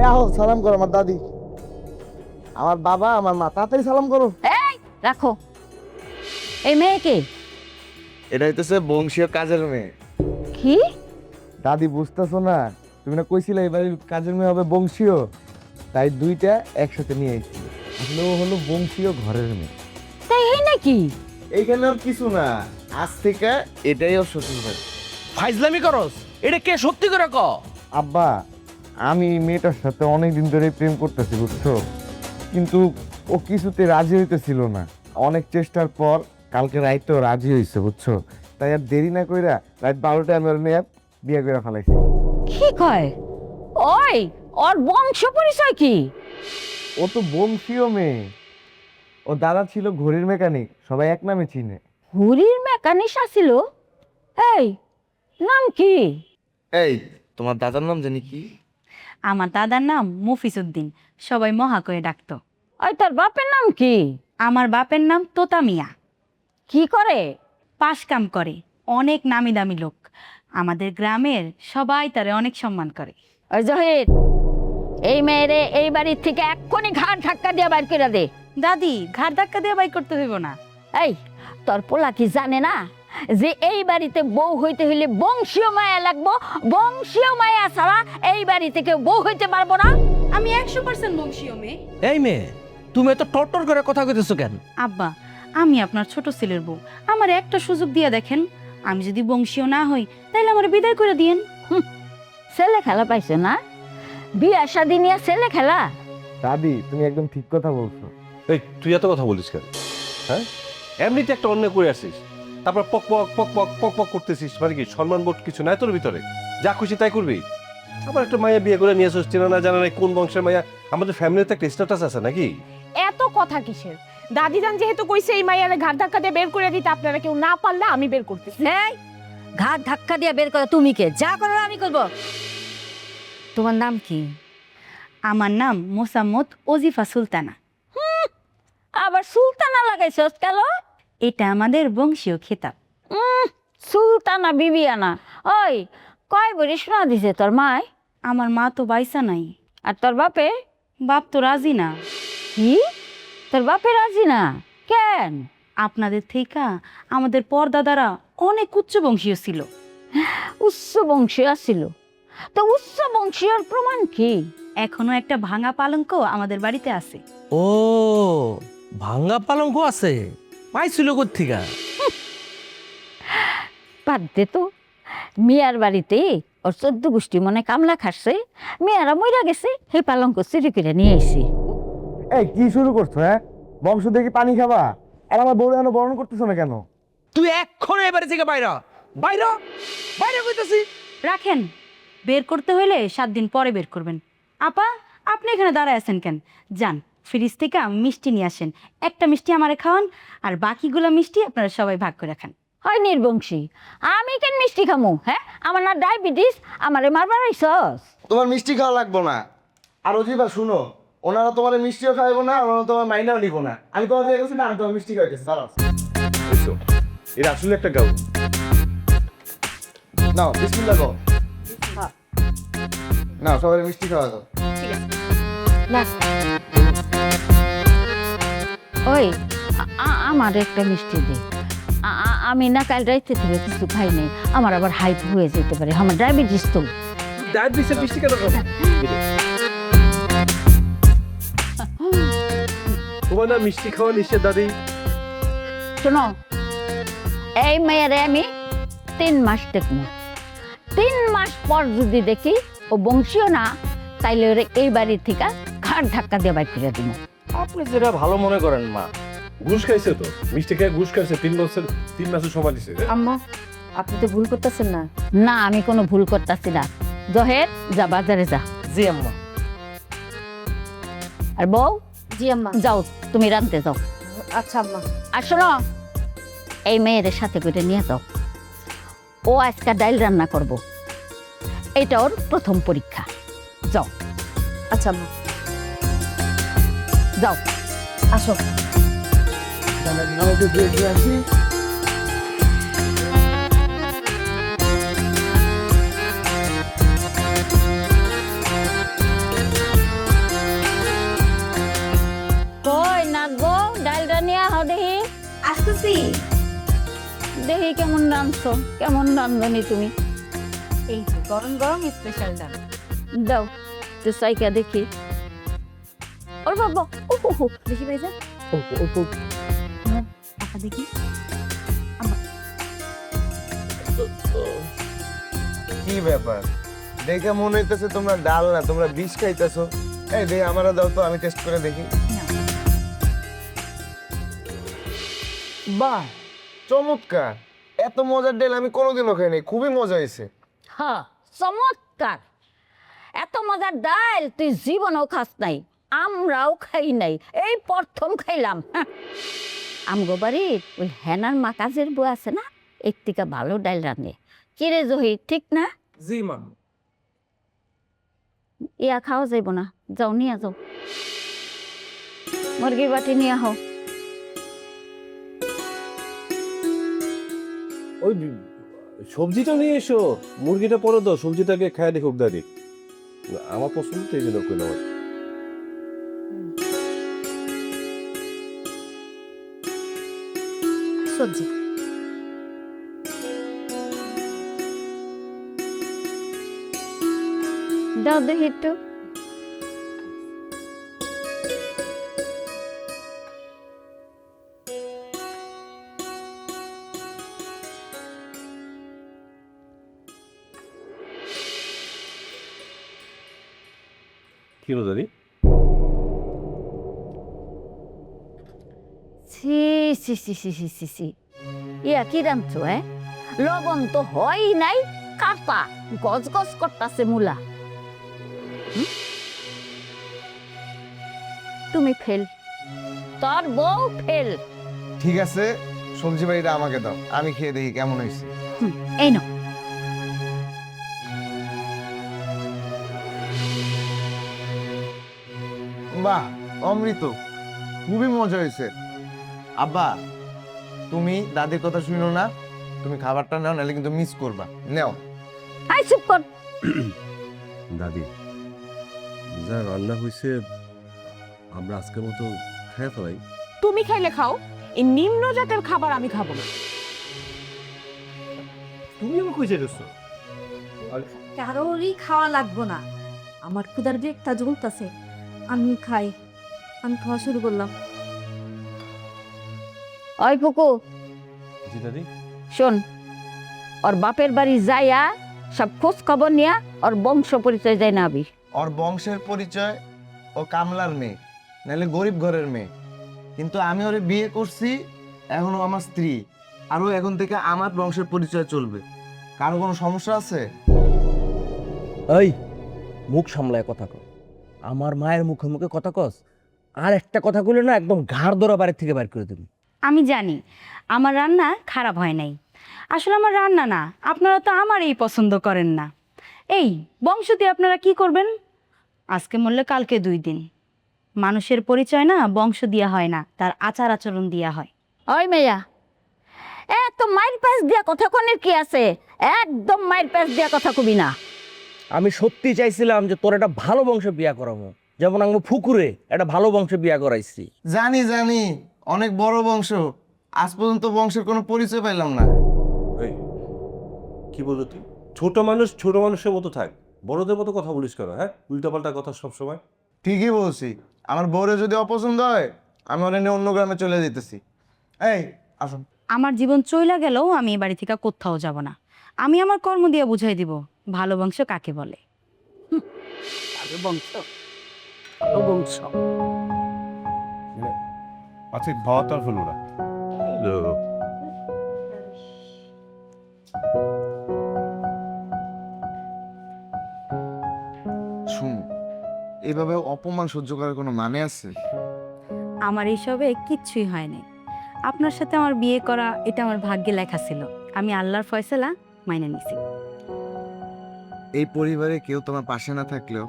এই আহো সালাম করো আমার দাদি, আমার বাবা, আমার মা, তাড়াতাড়ি সালাম করো। এই রাখো। এই মেয়েকে এটা হইতেছে বংশীয় কাজের মেয়ে। কি? দাদি বুঝতেছো না? তুমি না কইছিলে এবার কাজের মেয়ে হবে বংশীয়, তাই দুইটা একসাথে নিয়ে এসেছি। আসলে ও হলো বংশীয় ঘরের মেয়ে। তাই এই নাকি? এইখানে আর কিছু না, আজ থেকে এটাই ওর শ্বশুর বাড়ি। ফাইজলামি করস? এটা কে সত্যি করে ক? আব্বা, আমি মেয়েটার সাথে অনেকদিন ধরে প্রেম করতেছি বুঝছো, কিন্তু ও কিছুতে রাজি হইতেছিল না। অনেক চেষ্টার পর কালকে রাইতেও রাজি হইছে বুঝছো, তাই আর দেরি না কইরা রাত 12টায় আমি ওর মেয়ে বিয়ে করে ফেলাইছি। কি কয়? ওই ওর বংশ পরিচয় কি? ও তো বংশীয় মেয়ে, ও দাদা ছিল ঘড়ির মেকানিক, সবাই এক নামে চিনে। হুরির মেকানিক আছিল? এই নাম কি? এই তোমার দাদার নাম জানি কি? আমার দাদার নাম মফিজ উদ্দিন, সবাই মহা করে ডাকতো। ওই তার বাপের নাম কি? আমার বাপের নাম তোতা মিয়া। কি করে? পাশ কাম করে, অনেক নামি দামি লোক। আমাদের গ্রামের সবাই তারে অনেক সম্মান করে। ওই জহির, এই মেয়েরে এই বাড়ির থেকে এক্ষুনি ঘাট ধাক্কা দিয়ে বাইর করে দে। দাদি, ঘাট ধাক্কা দিয়ে বাই করতে হইব না। এই তোর পোলা কি জানে না যে এই বাড়িতে বউ হইতে হইলে বংশীয় মায়া লাগবো? বংশীয় মায়া ছাড়া এই বাড়ি থেকে বউ হইতে পারবো না। আমি 100% বংশীয় মেয়ে। এই মেয়ে, তুমি এত টট্টর করে কথা কইতেছো কেন? আব্বা, আমি আপনার ছোট ছেলের বউ, আমার একটা সুযোগ দিয়ে দেখেন। আমি যদি বংশীয় না হই তাহলে আমার বিদায় করে দিয়েন। ছেলে খেলা পাইছে না? বিয়া শাদী নিয়ে ছেলে খেলা? দাদি তুমি একদম ঠিক কথা বলছো। এই তুই এত কথা বলিস কেন? হ্যাঁ, এমনিতে একটা অন্যায় করে আসিস, তারপর পক পক পক পক পক পক করতেছিস। মানে কি সম্মান বোধ কিছু নাই তোর ভিতরে? যা খুশি তাই করবি। আবার একটা মায়া বিয়ে করে নিয়ে আসছিস, চেনা না জানা নাই কোন বংশের মায়া। আমাদের ফ্যামিলিতে একটা স্ট্যাটাস আছে নাকি? এত কথা কিসের? দাদিজান যেহেতু কইছে এই মাইয়ারে ঘাট ধাক্কা দিয়ে বের করে দিতে, আপনারা কেউ না পারলে আমি বের করতেছি। এই ঘাট ধাক্কা দিয়ে বের করে তুমি কে? যা করো আমি করবো। তোমার নাম কি? আমার নাম মোসাম্মদ ওজিফা সুলতানা। আবার সুলতানা লাগাইছস কেন? এটা আমাদের বংশীয় খেতাব। সুলতানা বিবিয়ানা। ওই কয় বড়ি শোনা দিছে তোর মায়? আমার মা তো বাইসা নাই। আর তোর বাপে? বাপ তো রাজি না। কি? তোর বাপে রাজি না কেন? আপনাদের থেকে আমাদের পরদাদারা অনেক উচ্চ বংশীয় ছিল। উচ্চ বংশীয় ছিল? তো উচ্চ বংশীয়র প্রমাণ কি? এখনো একটা ভাঙা পালঙ্ক আমাদের বাড়িতে আছে। ও, ভাঙ্গা পালঙ্ক আছে? পাইছিল কোত্থেকা? বাদ দে তো। মিয়ার বাড়িতে ওর 14 গোষ্ঠী মনে কামলা খাচ্ছে, মেয়েরা মইরা গেছে, সেই পালঙ্ক চুরি করে নিয়ে আইছি। এই কি শুরু করছো? হ্যাঁ, বংশ দেখি পানি খাবা, আর আমার বউ এখনো বরণ করতেছো না কেন? তুই এক্ষুনি এবারে থেকে বাইরা বাইরা বাইরে কইতাছি। রাখেন, বের করতে হইলে 7 দিন পরে বের করবেন। আপা, আপনি এখানে দাঁড়ায় আছেন কেন? যান, ফ্রিজ থেকে মিষ্টি নিয়ে আসেন। একটা মিষ্টি আমারে খাওয়ান, আর বাকিগুলো মিষ্টি আপনারা সবাই ভাগ করে খান। হয় নির্বংশী, আমি কেন মিষ্টি খামু? হ্যাঁ, আমার না ডায়াবেটিস, আমারে মারবার আইছস? তোমার মিষ্টি খাওয়া লাগবো না। আর অজিবা শুনো, ওনারা তোমার মিষ্টিও খাইবো না, ওনারা তোমার মাইনাও নিব না। আমি তোমার দিয়ে গেছি না, আমি তোমার মিষ্টি খাইতেছি। দাঁড়াও, বুঝছো? এটা আসলে একটা গাউ। নাও বিসমিল্লাহ কও। নাও সবাই মিষ্টি খাওয়া দাও। ওই আমার একটা মিষ্টি দে। আমি না কাল রাইতে থেকে কিছু খাই নাই, আমার আবার হাইট হয়ে যেতে পারে, আমার ডায়াবেটিস তো। ডায়াবেটিসের মিষ্টি কেন খাবো? তোমার না মিষ্টি খাওয়া নিষেধ দাদি। শোনো, এই মেয়েরে আমি 3 মাস দেখবো। 3 মাস পর যদি দেখি ও বংশীয় না, তাইলে ওরে এই বাড়ি থেকে ঘাট ধাক্কা দিয়ে বাইর করে দিব। আপনি যেটা ভালো মনে করেন মা। ঘুষ খাইছে তো, মিষ্টি খেয়ে ঘুষ খাইছে। 3 মাসের সময় দিছে। আম্মা, আপনি তো ভুল করতেছেন না? না, আমি কোনো ভুল করতেছি না। জহের, যা বাজারে যা। জি আম্মা। আর বউ, জি আম্মা। যাও তুমি রাঁধতে যাও। আচ্ছা আম্মা। আর শোনো, এই মেয়ের সাথে করে নিয়ে যাও। ও আজকে ডাইল রান্না করব, এটা ওর প্রথম পরীক্ষা। যাও। আচ্ছা আম্মা, যাও। আসো। আমাকে দিয়ে আসি। এই কেমন রাঁধছো, কেমন রাঁধনি তুমি? এই যে গরম গরম স্পেশাল ডাল। দাও তো সাইকা দেখি। ওর বাবা, ও দেখি ভাই যা, আপা দেখি। কি ব্যাপার? দেখে মনে হইতেছে তোমরা ডাল না, তোমরা বিষ খাইতেছো। এই দে আমারও দাও তো, আমি টেস্ট করে দেখি। বাহ, চমৎকার! এত মজার ডাল আমি কোনোদিনও খাইনি, খুবই মজা হয়েছে। হ্যাঁ, চমৎকার। এত মজার ডাল তুই জীবনেও খাস নাই, আমরাও খাই নাই, এই প্রথম খাইলাম। আমগো বাড়ির ওই হেনার মা কাজের বউ আছে না, এর থেকে ভালো ডাল রাঁধে। কিরে জহি, ঠিক না? জি মা। ইয়া খাওয়া যাইব না, যাও নিয়ে যাও, মুরগির বাটি নিয়ে আহ। ওই সবজিটা নিয়ে এসো, মুরগিটা পরে দাও, সবজিটাকে খায় দেখুক দাদি। আমার পছন্দ তো এই জন্য কইলাম। সবজি দাও দেখি একটু। কি হলো দাদি? ছি ছি ছি ছি ছি ছি ছি, ইয়া কি রাঁধছো? লবণ তো হয় নাই, কাটা গজ গজ করতাছে মূলা। তুমি ফেল, তোর বউ ফেল। ঠিক আছে, সবজি বাড়িটা আমাকে দাও, আমি খেয়ে দেখি কেমন হয়েছে। এই নাও। বাহ, অমৃত, খুবই মজা হয়েছে। আব্বা, তুমি দাদির কথা শুনো না, তুমি খাবারটা নাও, নাহলে কিন্তু মিস করবা। নাও। আই চুপ কর। দাদি, যা রান্না হয়েছে আমরা আজকের মতো খেয়ে ফেলাই। তুমি খাইলে খাও, এই নিম্ন জাতের খাবার আমি খাবো না। তুমি আমার কই যাইতেছো? কারোরই খাওয়া লাগবো না, আমার ক্ষুধার একটা জ্বলতেছে, আমি খাই। আমি খাওয়া শুরু করলাম। ওই ফুকু, জি দাদি। শোন, ওর বাপের বাড়ি যাইয়া সব খোঁজ খবর নিয়া ওর বংশ পরিচয় যাই না আবি। ওর বংশের পরিচয়, ও কামলার মেয়ে, নাহলে গরিব ঘরের মেয়ে। কিন্তু আমি ওরে বিয়ে করছি, এখনো আমার স্ত্রী, আরও এখন থেকে আমার বংশের পরিচয় চলবে। কারো কোনো সমস্যা আছে? এই মুখ সামলায় কথা কর, আমার মায়ের মুখে মুখে কথা কস, আর একটা কথা কইলে না একদম ঘাড় ধরা বাড়ির থেকে বাইর করে দেবো। আমি জানি আমার রান্না খারাপ হয় নাই, আসলে আমার রান্না না, আপনারা তো আমার এই পছন্দ করেন না। এই বংশ দিয়ে আপনারা কি করবেন? আজকে মরলে কালকে 2 দিন। মানুষের পরিচয় না বংশ দিয়া হয় না, তার আচার আচরণ দিয়া হয়। ওই মেয়া, এত মাইর প্যাচ দিয়া কথা কোনের কি আছে? একদম মাইর প্যাচ দিয়া কথা কবি না। আমি সত্যি চাইছিলাম যে তোর একটা ভালো বংশ বিয়া করাবো, যেমন আমি ফুকুরে একটা ভালো বংশ বিয়া করাইছি। জানি জানি, অনেক বড় বংশ, আজ পর্যন্ত বংশের কোনো পরিচয় পাইলাম না। এই কি বলতো তুই? ছোট মানুষ ছোট মানুষের মতো থাক, বড়দের মতো কথা বলিস কেন? হ্যাঁ, উল্টাপাল্টা কথা সব সময়। ঠিকই বলছি, আমার বউরে যদি অপছন্দ হয়, আমি ওরে নিয়ে অন্য গ্রামে চলে যেতেছি। এই আসুন। আমার জীবন চইলা গেলেও আমি এ বাড়ি থেকে কোথাও যাব না। আমি আমার কর্ম দিয়ে বুঝাই দিব ভালো বংশ কাকে বলে। ভালো বংশ, ভালো বংশ। আচ্ছা, ভাত আর হলো না। শুন, এভাবে অপমান সহ্য করার কোনো মানে আছে? আমার এইসবে কিচ্ছুই হয়নি। আপনার সাথে আমার বিয়ে করা এটা আমার ভাগ্যে লেখা ছিল, আমি আল্লাহর ফয়সালা মাইনে নিছি। এই পরিবারে কেউ তোমার পাশে না থাকলেও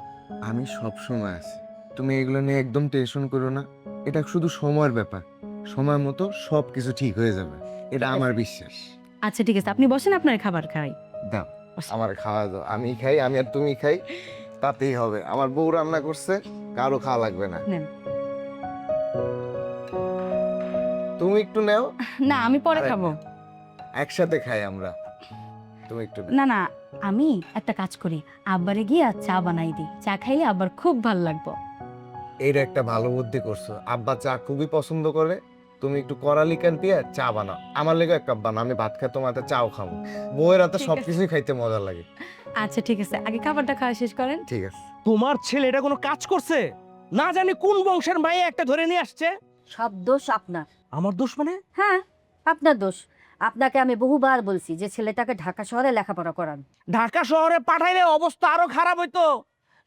আমি সব সময় আছি। তুমি এগুলো নিয়ে একদম টেনশন করো না, এটা শুধু সময়ের ব্যাপার, সময় মতো সব কিছু ঠিক হয়ে যাবে, এটা আমার বিশ্বাস। আচ্ছা ঠিক আছে, আপনি বসেন, আপনার খাবার খাই। দাও, আমার খাওয়া দাও, আমি খাই, আমি আর তুমি খাই, তাতেই হবে। আমার বউ রান্না করছে, কারো খাওয়া লাগবে না। নেন। তুমি একটু নেও। না, আমি পরে আরে, খাবো। একসাথে খাই আমরা। তুমি একটু না না, আমি একটা কাজ করি, আব্বারে গিয়ে চা বানাই দিই, চা খাইলে আব্বার খুব ভালো লাগবে। এইটা একটা ভালো বুদ্ধি করছো। আব্বা চা খুবই পছন্দ করে। তুমি একটু করালি কান দিয়ে চা বানাও, আমার লেগে এক কাপ বানাও, আমি ভাত খাই, তোমার হাতে চাও খাবো। বউয়ের হাতে ঠিক আছে। সবকিছুই খাইতে মজা লাগে। আচ্ছা ঠিক আছে, আগে খাবারটা খাওয়া শেষ করেন। ঠিক আছে। তোমার ছেলে এটা কোনো কাজ করছে? না জানি কোন বংশের মায়ে একটা ধরে নিয়ে আসছে। সব দোষ আপনার। আমার দোষ মানে? হ্যাঁ, আপনার দোষ। আপনাকে আমি বহুবার বলছি যে ছেলেটাকে ঢাকা শহরে লেখাপড়া করান। ঢাকা শহরে পাঠাইলে অবস্থা আরো খারাপ হইতো।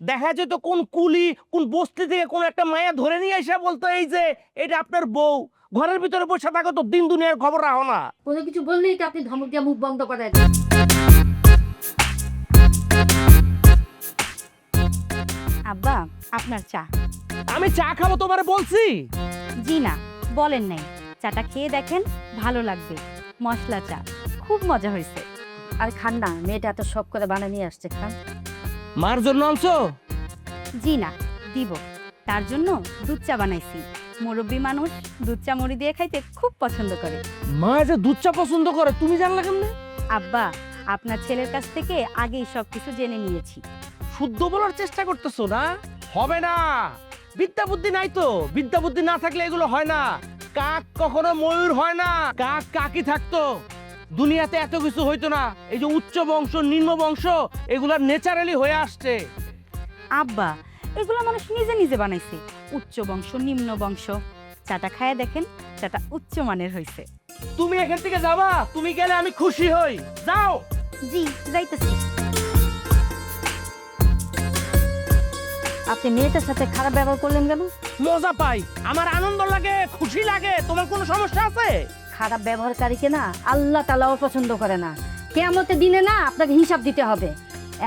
দেখা যেত কোন কুলি কোন বস্তি থেকে কোন একটা মায়া ধরে নিয়ে এসে বলতো এই যে এটা আপনার বউ, ঘরের ভিতরে বসে থাকো তো দিন দুনিয়ার খবর রাখো না। কোনো কিছু বললেই তো আপনি ধমক দিয়ে মুখ বন্ধ করেন। আব্বা, আপনার চা। আমি চা খাবো তোমার বলছি? জি না, বলেন নাই। চাটা খেয়ে দেখেন, ভালো লাগবে। মশলা চা, খুব মজা হয়েছে। আর খান না, মেয়েটা এত শখ করে বানিয়ে নিয়ে আসছে, খান। মার জন্য আনছো? জি না, দিব। তার জন্য দুধ চা বানাইছি। মুরব্বী মানুষ দুধ চা মুড়ি দিয়ে খাইতে খুব পছন্দ করে। মা যে দুধ চা পছন্দ করে তুমি জানলা কেমনে? আব্বা, আপনার ছেলের কাছ থেকে আগেই সবকিছু জেনে নিয়েছি। শুদ্ধ বলার চেষ্টা করতেছো না? হবে না, বিদ্যা বুদ্ধি নাই তো। বিদ্যা বুদ্ধি না থাকলে এগুলো হয় না। কাক কখনো ময়ূর হয় না, কাক কাকি থাকতো দুনিয়াতে এত কিছু হইতো না। এই যে উচ্চ বংশ নিম্ন বংশ এগুলা ন্যাচারালি হয়ে আসছে। আব্বা, এগুলো মানুষ নিজে নিজে বানাইছে। উচ্চ বংশ নিম্ন বংশ। চাটা খায় দেখেন, চাটা উচ্চ মানের হয়েছে। তুমি এখান থেকে যাবা, তুমি গেলে আমি খুশি হই। যাও। জি, যাইতেছি। আপনি মেয়েটার সাথে খারাপ ব্যবহার করলেন কেন? মজা পাই, আমার আনন্দ লাগে, খুশি লাগে। তোমার কোনো সমস্যা আছে? খারাপ ব্যবহারকারীকে না আল্লাহ তাআলাও পছন্দ করে না। কিয়ামতের দিনে না আপনাকে হিসাব দিতে হবে।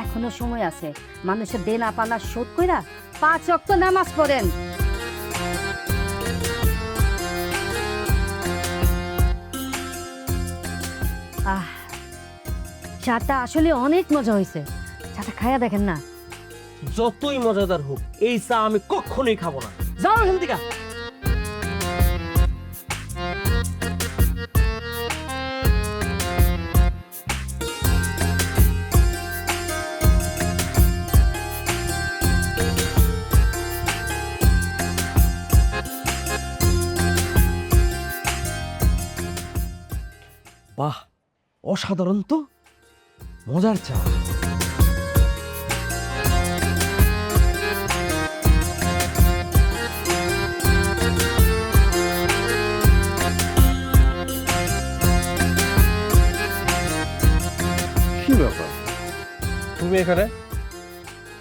এখনো সময় আছে, মানুষের দেনা পানা শোধ কইরা 5 ওয়াক্ত নামাজ পড়েন। চাটা আসলে অনেক মজা হয়েছে। চাটা খায়া দেখেন না। যতই মজাদার হোক এই চা আমি কখনোই খাবো না। যাও এখান থেকে। বাহ, অসাধারণ তো, মজার চা। কি ব্যাপার তুমি এখানে?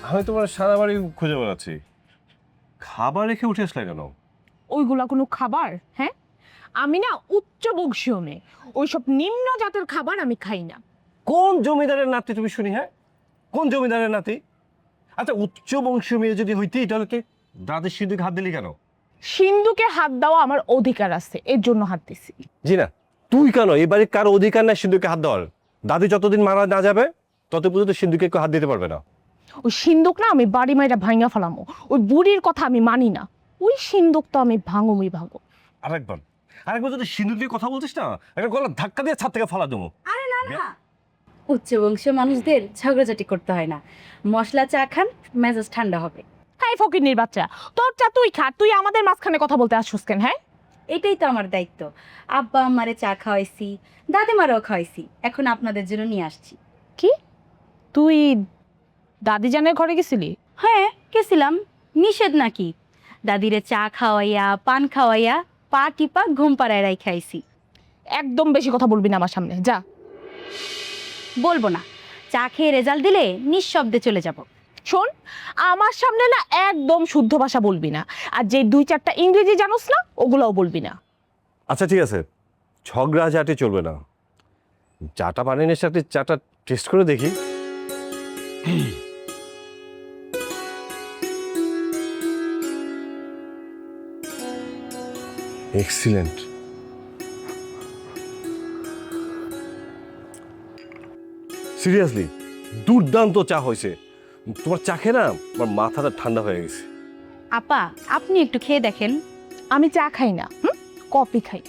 আমি তোমার সারা বাড়ি খুঁজে বেড়াচ্ছি, খাবার রেখে উঠে আসলে কেন? ওইগুলা কোনো খাবার? হ্যাঁ, আমি না উচ্চ বংশীয় মেয়ে, ওইসব নিম্ন জাতের খাবার আমি খাই না। কোন জমিদারের নাতি তুমি শুনি? হ্যাঁ, কোন জমিদারের নাতি? আচ্ছা, উচ্চ বংশীয় মেয়ে যদি হইতি তাহলে কি দাদির সিঁদুকে হাত দিলি কেন? সিন্ধুকে হাত দেওয়া আমার অধিকার আছে, এর জন্য হাত দিছি। জি না, তুই কেন? এই বাড়ির কারো অধিকার নাই সিঁদুকে হাত দেওয়ার। দাদি যতদিন মারা না যাবে তত পর্যন্ত সিঁদুকে কেউ হাত দিতে পারবে না। ওই সিন্ধুক না আমি বাড়ি মাইরা ভাঙা ফেলামো। ওই বুড়ির কথা আমি মানি না। ওই সিন্ধুক তো আমি ভাঙমই ভাঙো। আরেকবার যদি সিঁদুর দিয়ে কথা বলছিস না, একটা গলা ধাক্কা দিয়ে ছাদ থেকে ফালা দেবো। উচ্চ বংশের মানুষদের ঝগড়াঝাটি করতে হয় না। মশলা চা খান, মেজাজ ঠান্ডা হবে। হ্যাঁ ফকিরনির বাচ্চা, তোর চা তুই খা, তুই আমাদের মাঝখানে কথা বলতে আসছিস কেন? হ্যাঁ, এটাই তো আমার দায়িত্ব। আব্বা আমারে চা খাওয়াইছি, দাদিমারাও খাওয়াইছি, এখন আপনাদের জন্য নিয়ে আসছি। কি তুই দাদি জানের ঘরে গেছিলি? হ্যাঁ, গেছিলাম। নিষেধ নাকি? দাদিরে চা খাওয়াইয়া, পান খাওয়াইয়া, পা টিপা ঘুম পাড়ায় রাই খাইছি। একদম বেশি কথা বলবি না আমার সামনে, যা। বলবো না, চা খেয়ে রেজাল্ট দিলে নিঃশব্দে চলে যাব। শোন, আমার সামনে না একদম শুদ্ধ ভাষা বলবি না, আর যে 2-4টা ইংরেজি জানোস না ওগুলোও বলবি না। আচ্ছা ঠিক আছে, ঝগড়াঝাটি চলবে না। চাটা বানিয়ে নিয়ে সাথে চাটা টেস্ট করে দেখি। এক্সিলেন্ট। সিরিয়াসলি দুর্দান্ত চা হয়েছে। তোমার চা খেয়ে না আমার মাথাটা ঠান্ডা হয়ে গেছে। আপা, আপনি একটু খেয়ে দেখেন। আমি চা খাই না, কফি খাই।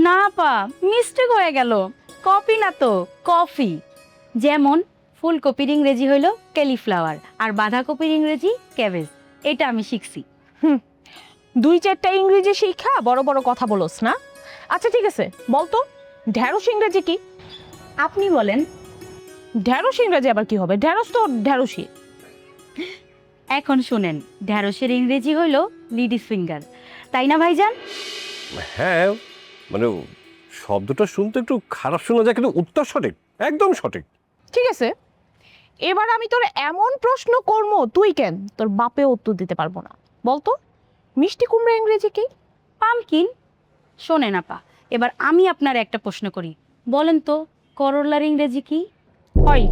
না পা, মিস্টেক হয়ে গেল। কপি না তো, কফি। যেমন ফুলকপির ইংরেজি হইল ক্যালিফ্লাওয়ার, আর বাঁধাকপির ইংরেজি ক্যাবেজ। এটা আমি শিখছি। 2-4টা ইংরেজি শিক্ষা বড় বড় কথা বলোস না। আচ্ছা ঠিক আছে, বলতো ঢেঁড়স ইংরেজি কি? আপনি বলেন। ঢেঁড়স ইংরেজি আবার কি হবে? ঢেঁড়স তো ঢেঁড়সই। এখন শুনেন, ঢ্যাঁড়সের ইংরেজি হইল লিডিস ফিঙ্গার, তাই না ভাইজান? হ্যাঁ, মানে শব্দটা শুনতে একটু খারাপ শোনা যায়, কিন্তু উত্তর সঠিক, একদম সঠিক। ঠিক আছে, এবার আমি তোর এমন প্রশ্ন করবো তুই কেন তোর বাপে উত্তর দিতে পারবো না। বলতো মিষ্টি কুমড়া ইংরেজি কি? পামকিন। শোনেন আপা, এবার আমি আপনার একটা প্রশ্ন করি, বলেন তো করলার ইংরেজি কি? হয়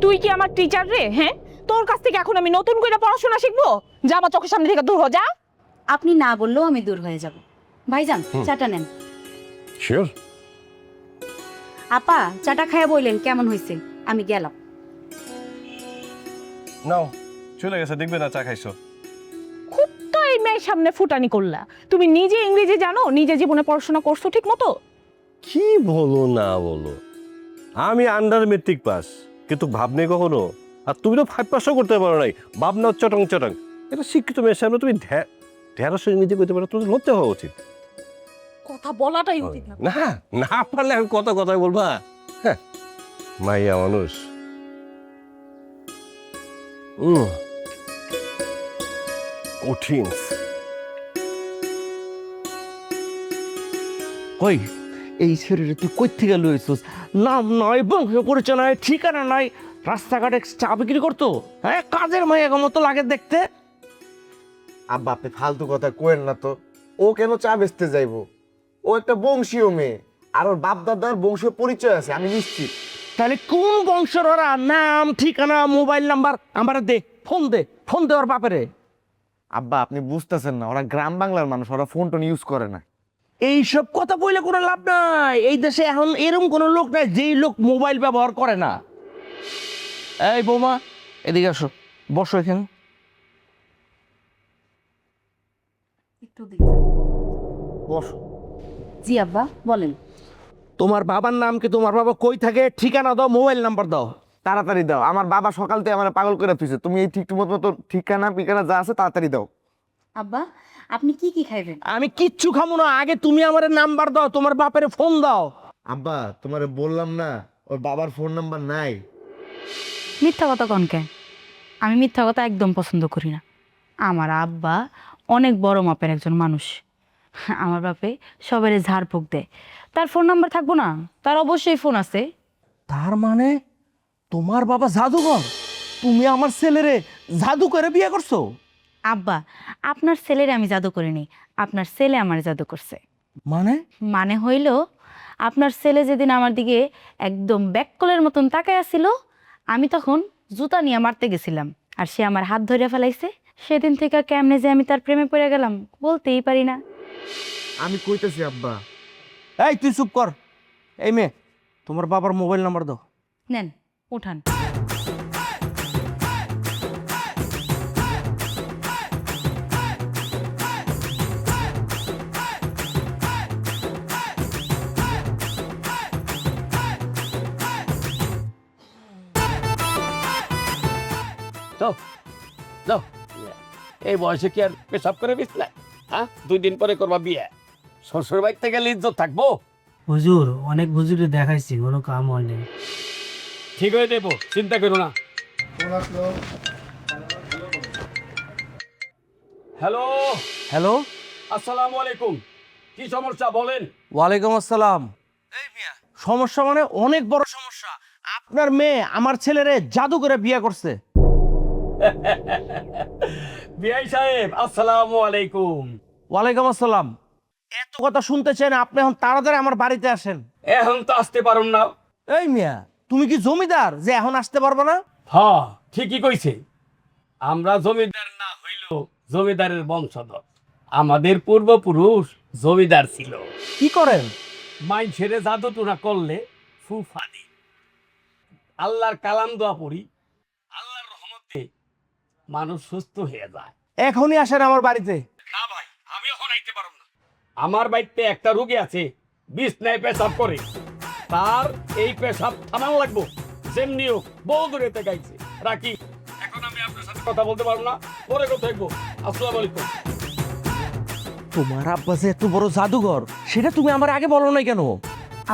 তুই কি আমার টিচার রে? হ্যাঁ, তোর কাছ থেকে এখন আমি নতুন করে পড়াশোনা শিখবো? যা আমার চোখের সামনে থেকে দূর হ যা। আপনি না বললেও আমি দূর হয়ে যাব। ভাইজান চাটা নেন। শিওর? আপা চাটা খাইয়া বললেন কেমন হয়েছে, আমি গেলাম। নাও, চলে গেছে, দেখবে না চা খাইছো। খুব তো এই মেয়ের সামনে ফুটানি করলা। তুমি নিজে ইংরেজি জানো, নিজে জীবনে পড়াশোনা করছো ঠিক মতো? কি বলো না বলো, আমি আন্ডার মেট্রিক পাস, কিন্তু ভাবনে কখনো। আর তুমি তো 5 পাসও করতে পারো নাই, ভাবনা চটং চটং। এটা শিক্ষিত মেয়ের সামনে তুমি ঢেঁড়স ইংরেজি করতে পারো, তোমার লজ্জা হওয়া উচিত। কথা বলাটাই উচিত না। না, না পারলে আমি কত কথাই বলবা। হ্যাঁ, মাইয়া মানুষ। কঠিন। কই এই শরীরে তুই কই থেকে লইছিস? নাম নয়, বংশ পরিচয় নয়, ঠিকানা নাই, রাস্তাঘাটে চা বিক্রি করতো। হ্যাঁ, কাজের মাইয়া মতো লাগে দেখতে। আব্বা আপনি ফালতু কথা কোয়েন না তো। ও কেন চা বেচতে যাইবো? ও একটা বংশীয় মেয়ে, আর ওর বাপ দাদার বংশীয় পরিচয় আছে, আমি নিশ্চিত। তাহলে কোন বংশের ওরা? নাম, ঠিকানা, মোবাইল নাম্বার আমার দে, ফোন দে, ফোন দে ওর বাপেরে। আব্বা আপনি বুঝতেছেন না, ওরা গ্রাম বাংলার মানুষ, ওরা ফোন টোন ইউজ করে না। এইসব কথা বললে কোনো লাভ নাই। এই দেশে এখন এরকম কোনো লোক নাই যেই লোক মোবাইল ব্যবহার করে না। এই বৌমা, এদিকে আসো, বসো এখানে। বসো। জি আব্বা বলেন। তোমার বাবার নাম কি? তোমার বাবা কই থাকে? ঠিকানা দাও, মোবাইল নাম্বার দাও। তাড়াতাড়ি দাও, আমার বাবা সকাল থেকে আমার পাগল করে তুইছে। তুমি এই ঠিক মতো ঠিকানা পিকানা যা আছে তাড়াতাড়ি দাও। আব্বা আপনি কি কি খাইবেন? আমি কিচ্ছু খাবো না, আগে তুমি আমার নাম্বার দাও, তোমার বাপের ফোন দাও। আব্বা তোমারে বললাম না ওর বাবার ফোন নাম্বার নাই। মিথ্যা কথা কনকে? আমি মিথ্যা কথা একদম পছন্দ করি না। আমার আব্বা অনেক বড় মাপের একজন মানুষ। আমার বাপে সবারে ঝাড়ফুঁক দেয়। তার ফোন নাম্বার থাকবো না? তার অবশ্যই ফোন আছে। তার মানে তোমার বাবা জাদুকর? তুমি আমার ছেলেরে জাদু করে বিয়ে করছো? আব্বা আপনার ছেলের আমি জাদু করিনি, আপনার ছেলে আমার জাদু করছে। মানে? মানে হইল, আপনার ছেলে যেদিন আমার দিকে একদম ব্যাককলের মতন তাকায় আসছিল, আমি তখন জুতা নিয়ে মারতে গেছিলাম, আর সে আমার হাত ধরে ফেলাইছে। সেদিন থেকে কেমনে যে আমি তার প্রেমে পড়ে গেলাম বলতেই পারি না। আমি কইতেছি আব্বা। এই তুই চুপ কর। এই মেয়ে, তোমার বাবার মোবাইল নাম্বার দাও। নেন উঠান। যাও যাও, এই বয়সে কি আর পেশাব করে বিছলে? হ্যাঁ, 2 দিন পরে করবা বিয়ে। শ্বশুর বাড়ি থেকে ইজ্জত থাকবো? হুজুর অনেক হুজুরে দেখাইছি, কোনো কাম হয়নি। ঠিক হয়ে দেবো, চিন্তা করো না। হ্যালো হ্যালো, আসসালামু আলাইকুম, কি সমস্যা বলেন? ওয়ালাইকুম আসসালাম। সমস্যা মানে অনেক বড় সমস্যা। আপনার মেয়ে আমার ছেলেরে জাদু করে বিয়ে করছে। বিআই সাহেব আসসালামু আলাইকুম। ওয়ালাইকুম আসসালাম। এত কথা শুনতে চাই না, আপনি এখন তাড়াতাড়ি আমার বাড়িতে আসেন। এখন তো আসতে পারুন না। এই মিয়া, তুমি কি জমিদার যে এখন আসতে পারবো না? হ্যাঁ ঠিকই কইছে, আমরা জমিদার না হইলেও জমিদারের বংশধর। আমাদের পূর্বপুরুষ জমিদার ছিল। কি করেন? মাইন ছেড়ে জাদু টুনা করলে ফুফা দি, আল্লাহর কালাম দোয়া পড়ি, আল্লাহর রহমতে মানুষ সুস্থ হয়ে যায়। এখনই আসেন আমার বাড়িতে। না ভাই, আমি এখন আইতে পারব না। আমার বাড়িতে একটা রোগী আছে, বিছনায় পেশাব করে, তার এই পেশাব থামান লাগবো। যেমনি হোক বহু দূরে গাইছে। রাখি, এখন আমি আপনার সাথে কথা বলতে পারবো না, পরে কথা দেখবো। আসসালামু আলাইকুম। তোমার আব্বা যে এত বড় জাদুঘর, সেটা তুমি আমার আগে বলো নাই কেন?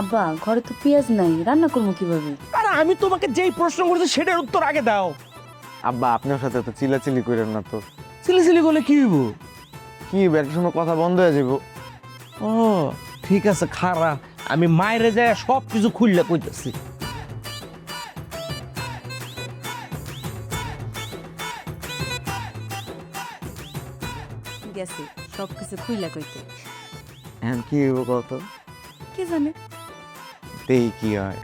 আব্বা ঘরে তো পেঁয়াজ নাই, রান্না করবো কিভাবে? আর আমি তোমাকে যেই প্রশ্ন করছি সেটার উত্তর আগে দাও। আব্বা আপনার সাথে তো চিলাচিলি করেন না তো। সিলিসিলি করলে কি হইব? কি একটা সময় কথা বন্ধ হয়ে যাব। ও ঠিক আছে, খারা আমি মায়েরে যায় সব কিছু খুললে কইতেছি। গেছে সব কিছু খুইলা কইতে। এখন কি হইব কত? কে জানে। দেখি কি হয়।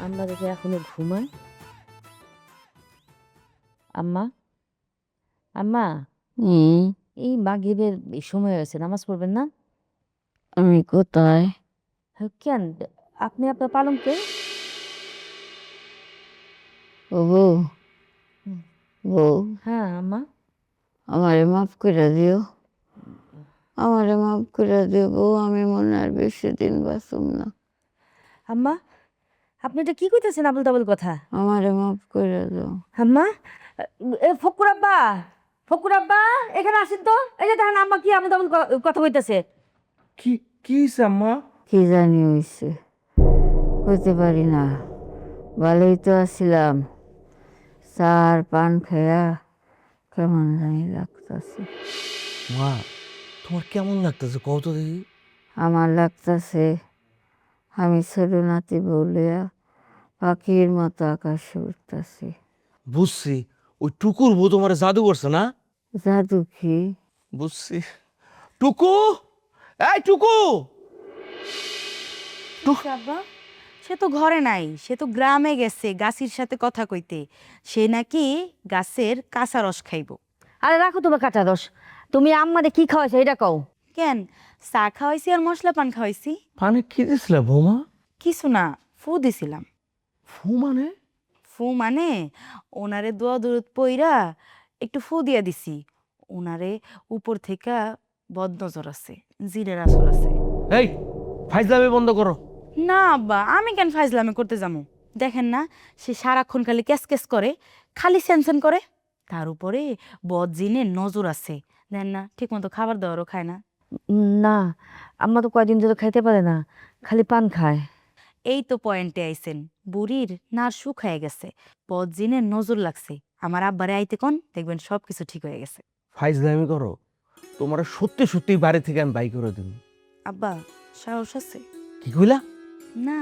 আমরা দেখে এখনো ঘুমাই। আম্মা, আম্মা, এই মাগরিবের সময় হয়েছে, নামাজ পড়বেন না? আমি কোথায়? কেন আপনি আপনার পালঙ্কে? ও বউ, বউ, হ্যাঁ আম্মা। আমারে মাফ করে দিও, আমারে মাফ করে দিও বউ। আমি মনে আর বেশি দিন বাঁচুম না। আম্মা, আপনি এটা কি কইতেছেন আবল তাবল কথা? আমারে মাফ করে দাও। আম্মা, ফকুর আব্বা, ফকুর আব্বা এখানে আসেন তো। এই যে দেখেন আম্মা কি আবল তাবল কথা কইতেছে। কি কি হইছে আম্মা? কি জানি হইছে, কইতে পারি না। ভালোই তো আছিলাম, চার পান খেয়া কেমন জানি লাগতাছে। মা তোমার কেমন লাগতেছে কত দেখি? আমার লাগতাছে আমি ছোট নাতি বলিয়া পাখির মতো আকাশে উঠতাছি। বুঝছি, ওই টুকুর বউ তোমার জাদু করছে না? জাদু কি? বুঝছি। টুকু, এই টুকু। আব্বা সে তো ঘরে নাই, সে তো গ্রামে গেছে গাছির সাথে কথা কইতে। সে নাকি গাছের কাঁচা রস খাইব। আরে রাখো তোমার কাঁচা রস। তুমি আম্মারে কি খাওয়াইছো এটা কও। কেন, চা খাওয়াইছি আর মশলা পান খাওয়াইছি। পানি কি দিছিল বৌমা? কিছু না, ফু দিছিলাম। ফু মানে? ফু মানে ওনারে দোয়া দূরত পইরা একটু ফু দিয়া দিছি। ওনারে উপর থেকে বদ নজর আছে, জিরের আসর আছে। এই ফাইজলামি বন্ধ করো। না আব্বা, আমি কেন ফাইজলামি করতে যাবো? দেখেন না, সে সারাক্ষণ খালি ক্যাস ক্যাস করে, খালি স্যানস্যান করে। তার উপরে বদ জিনের নজর আছে। দেন না, ঠিক মতো খাবার দাবারও খায় না। না, আম্মা তো কয়দিন ধরে খাইতে পারে না, খালি পান খায়। এই তো পয়েন্টে আইছেন, বুড়ির নার শুকায় গেছে, বদ জিনের নজর লাগছে। আমার আব্বারে আইতে কোন, দেখবেন সব কিছু ঠিক হয়ে গেছে। ফাইজলামি করো, তোমার সত্যি সত্যি বাড়ি থেকে আমি বাই করে দেব। আব্বা সাহস আছে? কি কইলা? না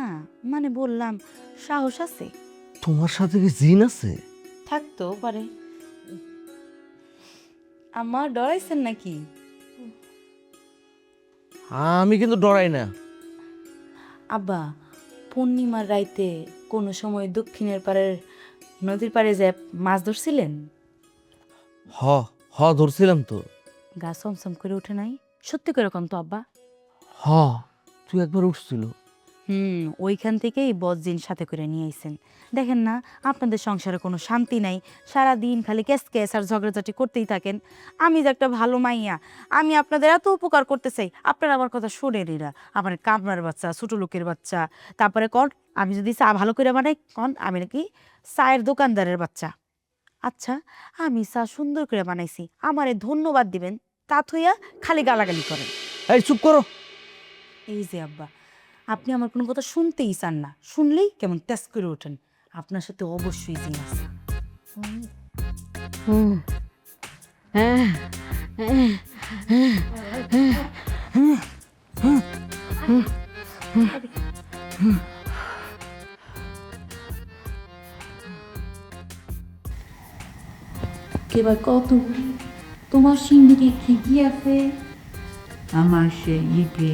মানে বললাম সাহস আছে। তোমার সাথে কি জিন আছে? থাকতেও পারে। আমার ডরাইছেন নাকি? আমি কিন্তু ডরাই না। আব্বা পূর্ণিমার রাইতে কোনো সময় দক্ষিণের পাড়ের নদীর পাড়ে যে মাছ ধরছিলেন? হ হ ধরছিলাম তো। গা সমসম করে উঠে নাই? সত্যি করে কম তো আব্বা। হ তুই একবার উঠছিল। ওইখান থেকেই বজ্জিন সাথে করে নিয়ে আইছেন। দেখেন না, আপনাদের সংসারে কোনো শান্তি নাই, সারা দিন খালি ক্যাস ক্যাস আর ঝগড়াঝাটি করতেই থাকেন। আমি যে একটা ভালো মাইয়া, আমি আপনাদের এত উপকার করতে চাই, আপনারা আমার কথা শোনেনই না। আমার কামরার বাচ্চা, ছোট লোকের বাচ্চা। তারপরে কন আমি যদি চা ভালো করে বানাই, কন আমি নাকি চায়ের দোকানদারের বাচ্চা। আচ্ছা, আমি চা সুন্দর করে বানাইছি, আমারে ধন্যবাদ দিবেন, তা থইয়া খালি গালাগালি করেন। এই চুপ করো। এই যে আব্বা, আপনি আমার কোনো কথা শুনতেই চান না, শুনলেই কেমন তেজ করে ওঠেন। আপনার সাথে অবশ্যই জিন আছে। এবার কত তোমার সিন্দিকে ঠিকই আছে, আমার সে ইটে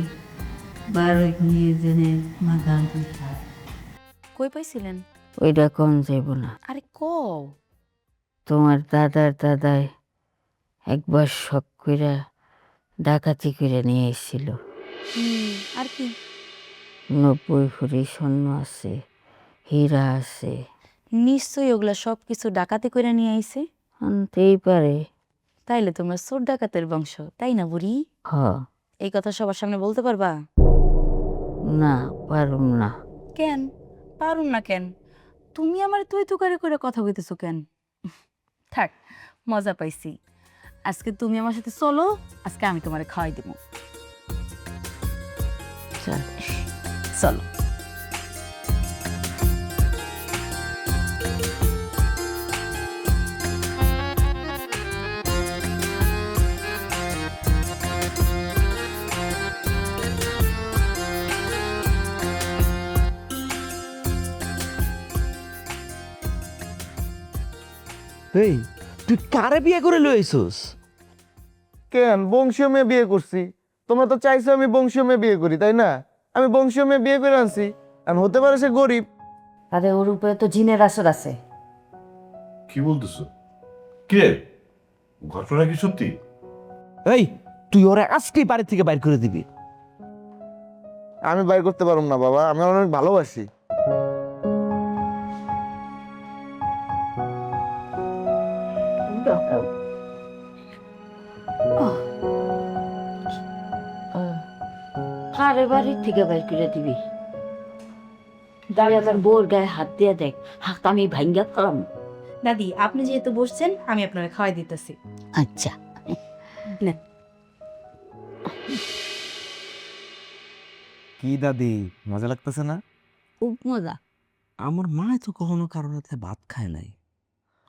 12 নিয়ে জেনে মাথা পিঠা। কই পাইছিলেন? ওইটা কম যাইব না। আরে কও। তোমার দাদার দাদাই একবার শখ কইরা ডাকাতি করে নিয়ে এসেছিল। আর কি? 90 ভরি স্বর্ণ আছে, হীরা আছে। নিশ্চয়ই ওগুলা সব কিছু ডাকাতি করে নিয়ে আইছে। আনতেই পারে। তাইলে তোমরা চোর ডাকাতের বংশ, তাই না বুড়ি? হ, এই কথা সবার সামনে বলতে পারবা? না, পারুম না। কেন পারুম না কেন? তুমি আমার তুই তুকারে করে কথা কইতেছো কেন? থাক, মজা পাইছি। আজকে তুমি আমার সাথে চলো, আজকে আমি তোমারে খাওয়াই দেবো। চল। চলো। এই তুই কারে বিয়ে করে লইছস? কেন বংশীয় মেয়ে বিয়ে করছি? তোমরা তো চাইছো আমি বংশীয় মেয়ে বিয়ে করি, তাই না? আমি বংশীয় মেয়ে বিয়ে করে আনছি। এখন হতে পারে সে গরিব। আরে ওর উপরে তো জিনের আসর আছে। কি বলতেছো? কে? ঘটনা কি সত্যি? এই তুই ওরা আজকেই বাড়ি থেকে বাইর করে দিবি। আমি বাইর করতে পারবো না বাবা, আমি অনেক ভালোবাসি। কারে বাড়ির থেকে বের করে দিবি? দাঁড়িয়ে আমার বোর গায়ে হাত দিয়ে দেখ, হাত আমি ভাঙ্গা ফেলাম। দাদি, আপনি যেহেতু বসছেন আমি আপনারে খাওয়াই দিতেছি। আচ্ছা, নেন। কি দাদি, মজা লাগতেছে না? খুব মজা। আমার মা তো কখনো কারোর হাতে ভাত খায় নাই,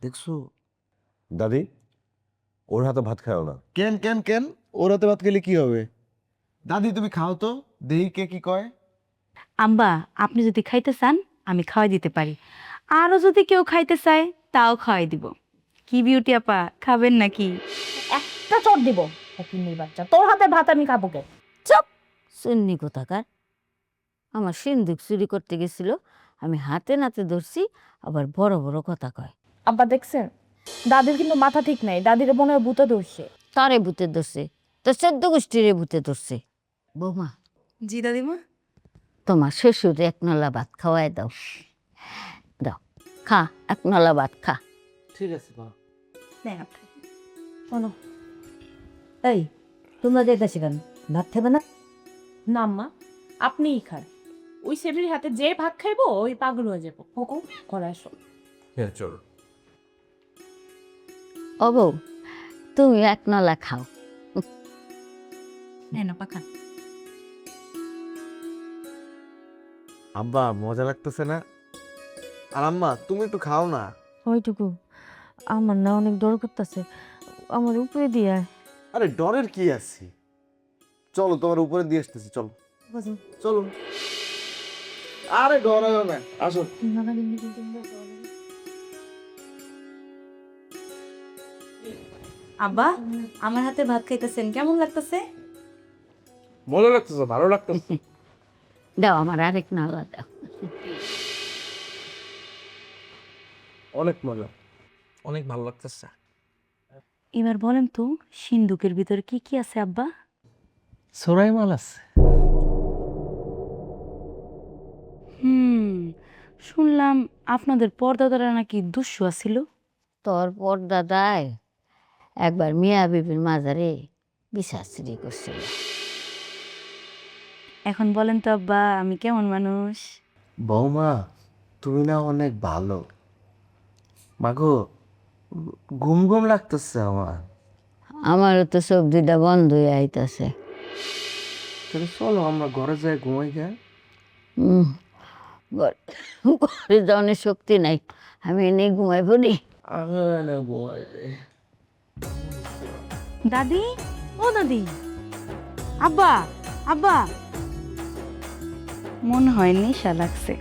দেখছো? দাদি, ওর হাতে ভাত খাও না। কেন কেন কেন? ওর হাতে ভাত খেলে কি হবে? দাদি তুমি খাও তো, দেহি কে কি কয়। আম্বা, আপনি যদি খাইতে চান আমি খাওয়াই দিতে পারি, আরো যদি কেউ খাইতে চায় তাও খাওয়াই দিব। কি বিউটি আপা, খাবেন নাকি? একটা চট দিব ফকিন্নির বাচ্চা, তোর হাতে ভাত আমি খাবো কে? চুপ! সুন্নি কোথাকার। আমার সিন্দুক চুরি করতে গেছিল, আমি হাতে নাতে ধরছি, আবার বড় বড় কথা কয়। আব্বা দেখছেন, দাদির কিন্তু মাথা ঠিক নাই, দাদির মনে হয় ভূতে ধরছে। তারে ভূতে ধরছে, তো 14 গোষ্ঠীরে ভূতে ধরছে। বৌমা, জি দাদিমা। তোমার শ্বশুরে এক নলা ভাত খাওয়াই দাও। দাও, খা, এক নলা ভাত খা। ঠিক আছে মা। শোনো, এই তোমরা যেতেছি কেন? ভাত খাবে না? না আম্মা, আপনিই খান। ওই সেবির হাতে যে ভাত খাইবো ওই পাগল হয়ে যাবো। হুকুম করে আসো। হ্যাঁ চলো। ও বউ, তুমি এক নলা খাও। নেন আপা, খান। আব্বা মজা লাগতেছে না? আর আম্মা তুমি একটু খাও না। ওইটুকু আমার না অনেক ডর করতেছে, আমার উপরে দিয়ে। আরে ডরের কি আছে, চলো তোমার উপরে দিয়ে আসতেছি, চলো চলো। আরে ডর হয় না, আসো। আব্বা, আমার হাতে ভাত খাইতেছেন, কেমন লাগতেছে? মজা লাগতেছে, ভালো লাগতেছে। দাও আমার আরেক নলা দাও। অনেক মজা, অনেক ভালো লাগতেছে। এবার বলেন তো, সিন্দুকের ভিতরে কি কি আছে আব্বা? সোরাই মাল আছে। শুনলাম আপনাদের পর্দাদারা নাকি দুঃসুয়া ছিল। তোর পর দাদায় একবার মিয়া বিবির মাজারে বিশ্বাস্ত্রী করছিল। এখন বলেন তো আব্বা, আমি কেমন মানুষ? বৌমা তুমি না অনেক ভালো। মাগো ঘুম ঘুম লাগতেছে আমার। আমারও তো চোখ দুইটা বন্ধ হয়ে আইতাছে। তাহলে চলো আমরা ঘরে যাই, ঘুমাই গে। ঘরে যাওয়ার শক্তি নাই, আমি এনে ঘুমাই পড়ি। দাদি, ও দাদি, আব্বা, আব্বা, মনে হয় নেশা লাগছে।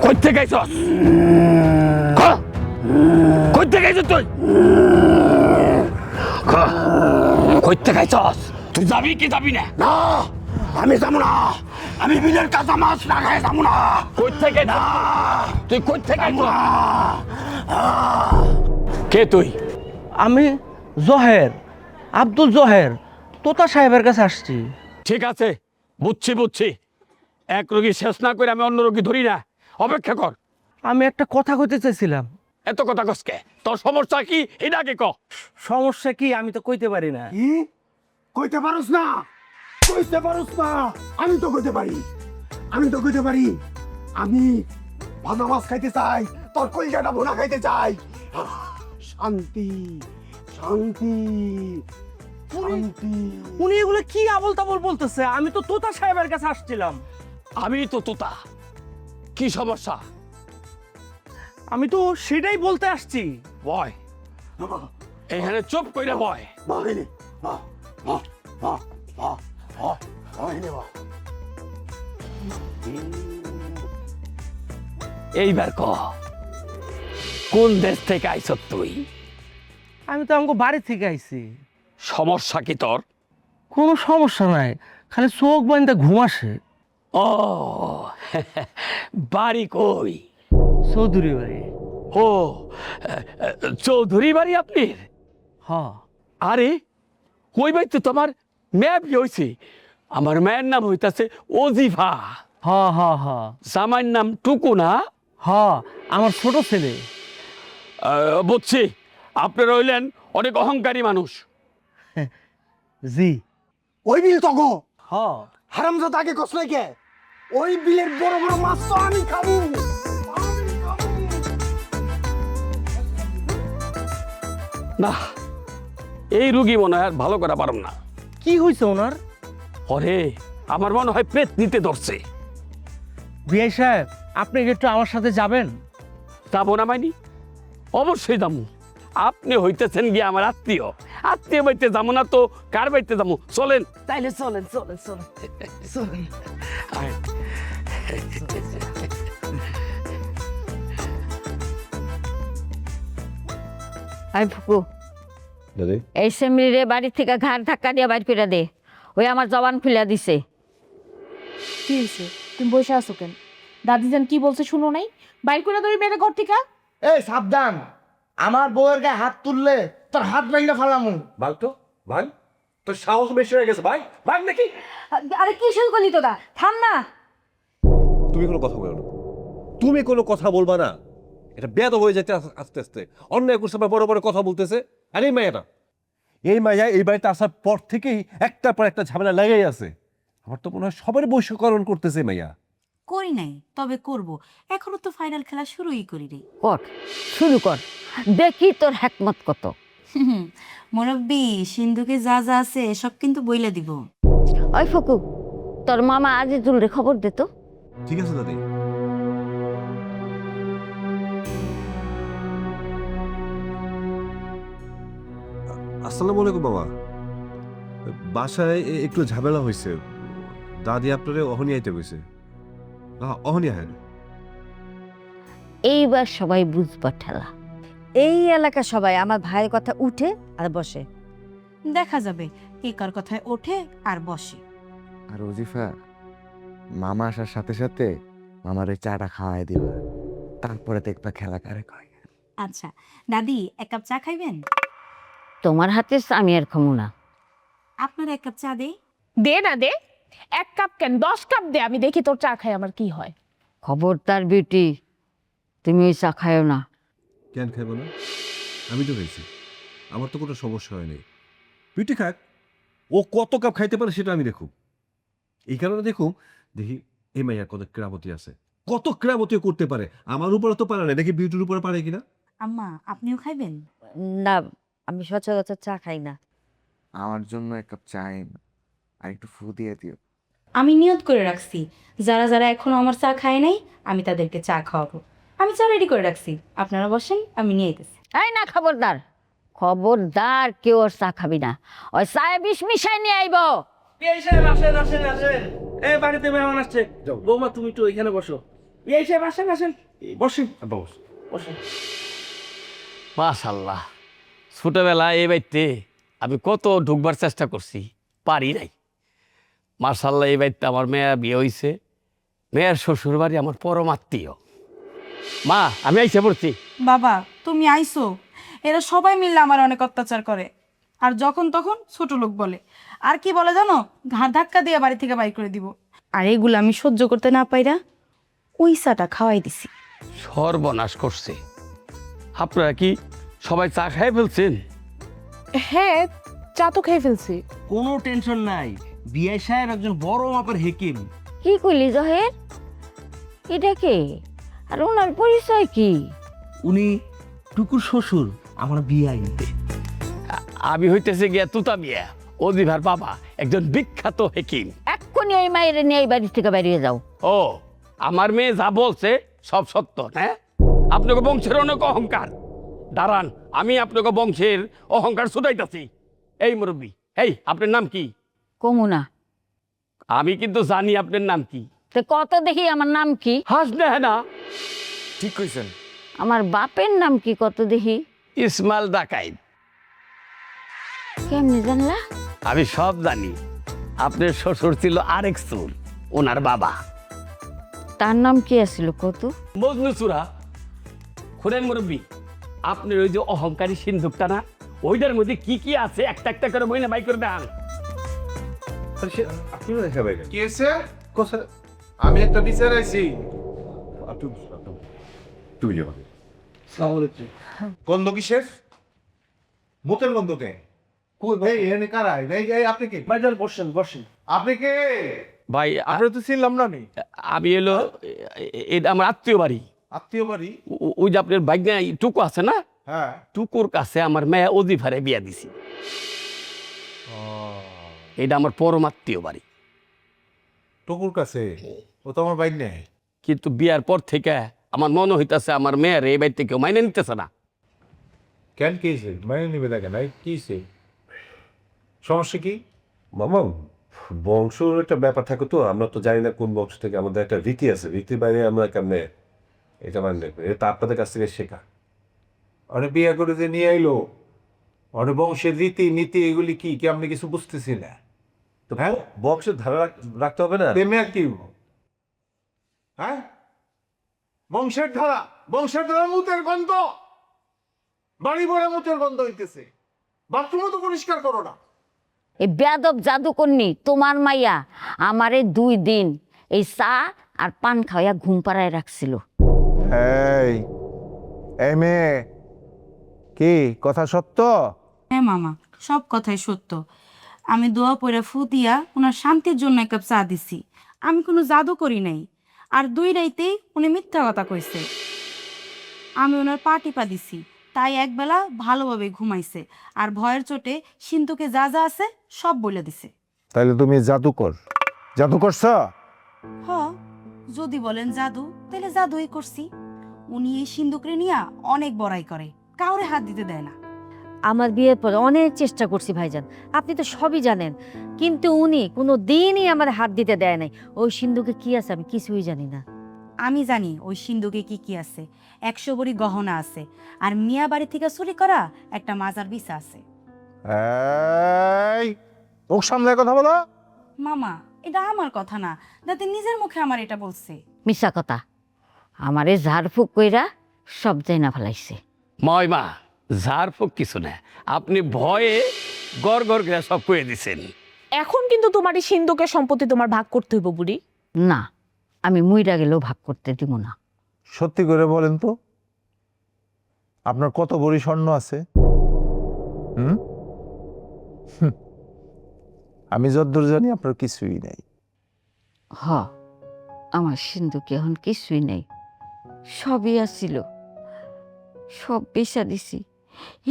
কইতে গাইছস? কইতে গাইছস তুই? কইতে গাইছস? তুই যাবি কি যাবি না? না আমি যাবো না, আমি বিলের কাঁচা মাছ না খাই যাবো না। কই থেকে না? তুই কই থেকে আইছো? কে তুই? আমি জহের, আব্দুল জহের, তোতা সাহেবের কাছে আসছি। ঠিক আছে, বুঝছি। এক রোগী শেষ না করে আমি অন্য রোগী ধরি না। অপেক্ষা কর। আমি একটা কথা কইতে চাইছিলাম। এত কথা কসকে? তোর সমস্যা কি এটা কি ক? সমস্যা কি আমি তো কইতে পারি না। কি কইতে পারোস না? কইতে পারোস না? আমি তো কইতে পারি, আমি ভাজা মাছ খাইতে চাই, তোর কলিজাটা ভুনা খাইতে চাই। শান্তি শান্তি শান্তি। উনি এগুলো কি আবল তাবল বলতেছে? আমি তো তোতা সাহেবের কাছে আসছিলাম। আমি তো তোতা। কি সমস্যা? আমি তো সেটাই বলতে আসছি। বয়, এখানে চুপ কইরা বয়। বাহিনী বাহ বাহ বাহ বাহ বাহ বাহিনী বাহ। এইবার ক, কোন দেশ থেকে আইছ তুই? আমি তো আমাকে বাড়ি থেকে আইছি। সমস্যা কি তোর? কোনো সমস্যা নাই, খালি চোখ বান্ধা ঘুম আসে। ও বাড়ি কই? চৌধুরী বাড়ি। ও চৌধুরী বাড়ি আপনার? হ। আরে ওই বাড়ি তো তোমার মেয়ে বিয়ে হয়েছে। আমার মেয়ের নাম হইতাছে ওজিফা। হ হ হ জামাইয়ের নাম টুকু না? হ, আমার ছোট ছেলে। বুঝছি, আপনারা হইলেন অনেক অহংকারী মানুষ। জি। ওই বিল তো গো হ। হারামজাদা আগে কষ্ট কে? ওই বিলের বড় বড় মাছ তো আমি খাবো। না, এই রুগী মনে হয় আর ভালো করা পারম না। কি হয়েছে ওনার? ওরে, আমার মনে হয় পেট নিতে ধরছে। বিআই সাহেব, আপনি কি একটু আমার সাথে যাবেন? যাবো না মাইনি? অবশ্যই যাবো। আপনি হইতেছেন গিয়ে আমার আত্মীয়। আত্মীয় বাড়িতে যাবো না তো কার বাড়িতে যাবো? চলেন। তাইলে চলেন চলেন চলেন চলেন। আয়। আই ফুকু, দাদি এই সেমরিরে বাড়ি থেকে ঘাড় ধাক্কা দিয়ে বাইর করে দে। ওই আমার জবান খুলে দিছে। কি হয়েছে? তুমি বসে আছো কেন? দাদিজান কি বলছে শুনো নাই? বাইর করে ধরি মেরে ঘর থেকে। এই সাবধান, আমার বউয়ের গায়ে হাত তুললে তোর হাত ভেঙে ফেলামু। ভাগ তো ভাগ, তোর সাহস বেশি হয়ে গেছে ভাই। ভাগ নাকি? আরে কি শুরু করলি তোরা? থাম না। তুমি কোনো কথা বলো না, তুমি কোনো কথা বলবা না। এটা বেদ হয়ে যেতে আস্তে আস্তে। অন্যায় করছে বা বড় বড় কথা বলতেছে। আর এই মাইয়াটা, এই মাইয়া এই বাড়িতে আসার পর থেকেই একটার পর একটা ঝামেলা লেগেই আছে। আমার তো মনে হয় সবার বৈশ্যকরণ করতেছে মাইয়া। করি নাই, তবে করব। এখনো তো ফাইনাল খেলা শুরুই করি রে। কর, শুরু কর, দেখি তোর হ্যাকমত কত। মুরব্বি, সিন্ধুকে যা যা আছে সব কিন্তু বইলা দিব। ওই ফুকু, তোর মামা আজিজুল রে খবর দে তো। ঠিক আছে দাদি। আসসালামু আলাইকুম বাবা। বাসায় একটু ঝামেলা হয়েছে, দাদি আপনারে অহনি আইতে কইছে। অহনি আহেন। এইবার সবাই বুঝবা ঠেলা। এই এলাকা সবাই আমার ভাইয়ের কথা উঠে আর বসে। দেখা যাবে কে কার কথায় ওঠে আর বসে। আর ওজিফা, মামা আসার সাথে সাথে মামার ওই চাটা খাওয়াই দিবা, তারপরে দেখবা খেলা কারে কয়। আচ্ছা দাদি, এক কাপ চা খাইবেন? তোমার হাতে আমি আর খামু না। আপনার এক কাপ চা দেই। দে না দে, 1 কাপ কেন 10 কাপ দে, আমি দেখি তোর চা খাই আমার কি হয়। খবরদার বিউটি, তুমি ওই চা খায়ও না। কেন খাইবো না? আমি তো খাইছি, আমার তো কোনো সমস্যা হয়নি। পিটি খাক, ও কত কাপ খাইতে পারে সেটা আমি দেখুন। এই কারণে দেখুন, দেখি এই মাইয়ার কত ক্রামতি আছে, কত ক্রামতি করতে পারে। আমার উপরে তো পারে না, দেখি বিউটির উপরে পারে কিনা। আম্মা, আপনিও খাইবেন? না, আমি সচরাচর চা খাই না। আমার জন্য এক কাপ চা আর একটু ফু দিয়ে দিও। আমি নিয়ত করে রাখছি, যারা যারা এখনো আমার চা খায় নাই আমি তাদেরকে চা খাওয়াবো। আমি চা রেডি করে রাখছি, আপনারা বসেন, আমি নিয়ে যেতেছি। এই না, খবরদার, খবরদার, কেউ ওর চা খাবি না। ওই চায়ে বিষ মিশাই নিয়ে আইব। বিআই সাহেব আসেন আসেন আসেন। এই বাড়িতে মেহমান আসছে। বৌমা তুমি একটু এখানে বসো। বিআই সাহেব আসেন আসেন, বসেন বসেন। মাশাল্লাহ, ছোটবেলায় এই বাড়িতে আমি কত ঢুকবার চেষ্টা করছি, পারি নাই। মার্শাল্লাহ এই বাড়িতে আমার মেয়া বিয়ে হয়েছে, মেয়ের শ্বশুর বাড়ি আমার পরম আত্মীয়। মা আমি আইসে পড়ছি। বাবা তুমি আইছো, এরা সবাই মিলে আমার অনেক অত্যাচার করে, আর যখন তখন ছোট লোক বলে, আর কি বলে জানো, ঘাড় ধাক্কা দিয়ে বাড়ি থেকে বাইর করে দিব। আর এগুলো আমি সহ্য করতে না পাইরা ওই চাটা খাওয়াই দিছি। সর্বনাশ করছে। আপনারা কি সবাই চা খাই ফেলছেন? হ্যাঁ, চা তো খেয়ে ফেলছি। কোনো টেনশন নাই, বিআই সাহেব একজন বড় মাপের হেকিম। কি কইলি জহের? এটা কে? আর ওনার পরিচয় কি? উনি টুকুর শ্বশুর, আমার বিআই। আমি হইতেছে গিয়া তুতা মিয়া, অজিভার বাবা, একজন বিখ্যাত হেকিম। এক্ষুনি এই মায়ের নিয়ে এই বাড়ি থেকে বেরিয়ে যাও। ও, আমার মেয়ে যা বলছে সব সত্য, হ্যাঁ? আপনাকে বংশের অনেক অহংকার। দাঁড়ান, আমি আপনাকে বংশের অহংকার শুধাইতাছি। এই মুরব্বী, এই আপনার নাম কি? কমুনা আমি কিন্তু জানি আপনার নাম কি। তো কত দেখি আমার নাম কি? হাস না, হ্যাঁ না? ঠিক কইছেন। আমার বাপের নাম কি কত দেখি? ইসমাইল ডাকাইত। কেমনি জানলা? আমি সব জানি। আপনার শ্বশুর ছিল আরেক চোর, ওনার বাবা। তার নাম কি আছিল কত? মজনু চূড়া। খুনেন মুরব্বী, আপনার ওই যে অহংকারী সিন্ধুকটা না, ওইটার মধ্যে কি কি আছে একটা একটা করে মহিনা বাই করে দেন। আপনিও দেখা পাইলেন? কি হয়েছে? কোসা আমি একটা বিচার আইছি। তুমি যাবো। গন্ধ কিসের? মুখের গন্ধ কে? কই ভাই, এখানে কারা? এই আপনি কে? ভাইজান বসেন বসেন। আপনি কে? ভাই আমরা তো চিনলাম না নি। আমি এলো, এটা আমার আত্মীয় বাড়ি। আত্মীয় বাড়ি? ওই যে আপনার বাইকনা টুকু আছে না, হ্যাঁ। টুকুর কাছে আমার মেয়ে অজিফারে বিয়া দিছি। এটা আমার পরম আত্মীয় বাড়ি। টুকুর কাছে? ও তো আমার বাইক নেই। কিন্তু বিয়ার পর থেকে আমার মনে হইতাছে আমার মেয়ের এই বাড়িতে কেউ মাইনে নিতেছে না। কেন কি হয়েছে? মানে নিবে দেখে নাই কি হয়েছে? সমস্যা কি? মামা, বংশর একটা ব্যাপার থাকে তো, আমরা তো জানি না কোন বংশ থেকে। আমাদের একটা রীতি আছে, রীতির বাইরে আমরা কেমনে এটা মানে, এটা আপনাদের কাছ থেকে শেখা। অনেক বিয়ে করে যে নিয়ে আইলো, অনেক বংশের রীতি নীতি এগুলি কি কি আপনি কিছু বুঝতেছি না। তো বংশের ধারা রাখতে হবে না? প্রেমে আর কি? হ্যাঁ, বংশের ধারা, বংশের ধারা মুতের গন্ধ, বাড়ি ভরে মুতের গন্ধ হইতেছে। বাথরুমও তো পরিষ্কার করো না। এই বেয়াদব জাদুকন্যি তোমার মাইয়া আমারে 2 দিন এই চা আর পান খাওয়া ঘুম পাড়ায় রাখছিল। এই মেয়ে, কি কথা সত্য? হ্যাঁ মামা, সব কথাই সত্য। আমি দোয়া পড়া ফু দিয়া ওনার শান্তির জন্য 1 কাপ চা দিছি। আমি কোনো জাদু করি নাই। আর 2 রাইতেই উনি মিথ্যা কথা কইছে। আমি ওনার পা টিপা দিছি, তাই একবেলা ভালোভাবে ঘুমাইছে। আর ভয়ের চোটে সিন্ধুকে যা যা আছে সব বলে দিছে। তাহলে তুমি জাদুকর, জাদু করছ? হ, যদি বলেন জাদু, তাহলে জাদুই করছি। উনি এই সিন্ধুকরে নিয়া অনেক বড়াই করে, কাউরে হাত দিতে দেয় না। আমার বিয়ের পরে অনেক চেষ্টা করছি ভাইজান, আপনি তো সবই জানেন, কিন্তু উনি কোনো দিনই আমার হাত দিতে দেয় নাই। ওই সিন্ধুকে কি আছে আমি কিছুই জানি না। আমি জানি ওই সিন্ধুকে কি কি আছে। 100 ভরি গহনা আছে, আর মিয়া বাড়ি থেকে চুরি করা একটা মাজার বিছা আছে। এই মুখ সামনে কথা বলো। মামা, এটা আমার কথা না, দাদি নিজের মুখে আমার এটা বলছে। মিশা কথা, আমারে ঝাড়ফুঁক কইরা সব জাইনা ফেলাইছে। মা ঝাড় ফুক কিছু না, আপনি ভয়ে গড় গড় করে সব কয়ে দিছেন। এখন কিন্তু তোমার এই সিন্ধুকের সম্পত্তি তোমার ভাগ করতে হইব বুড়ি। না, আমি মুইরা গেলেও ভাগ করতে দিব না। সত্যি করে বলেন তো, আপনার কত ভরি স্বর্ণ আছে? হুম, আমি যতদূর জানি আপনার কিছুই নাই। হ, আমার সিন্ধুকে এখন কিছুই নেই, সবই আসছিল, সব বেচা দিছি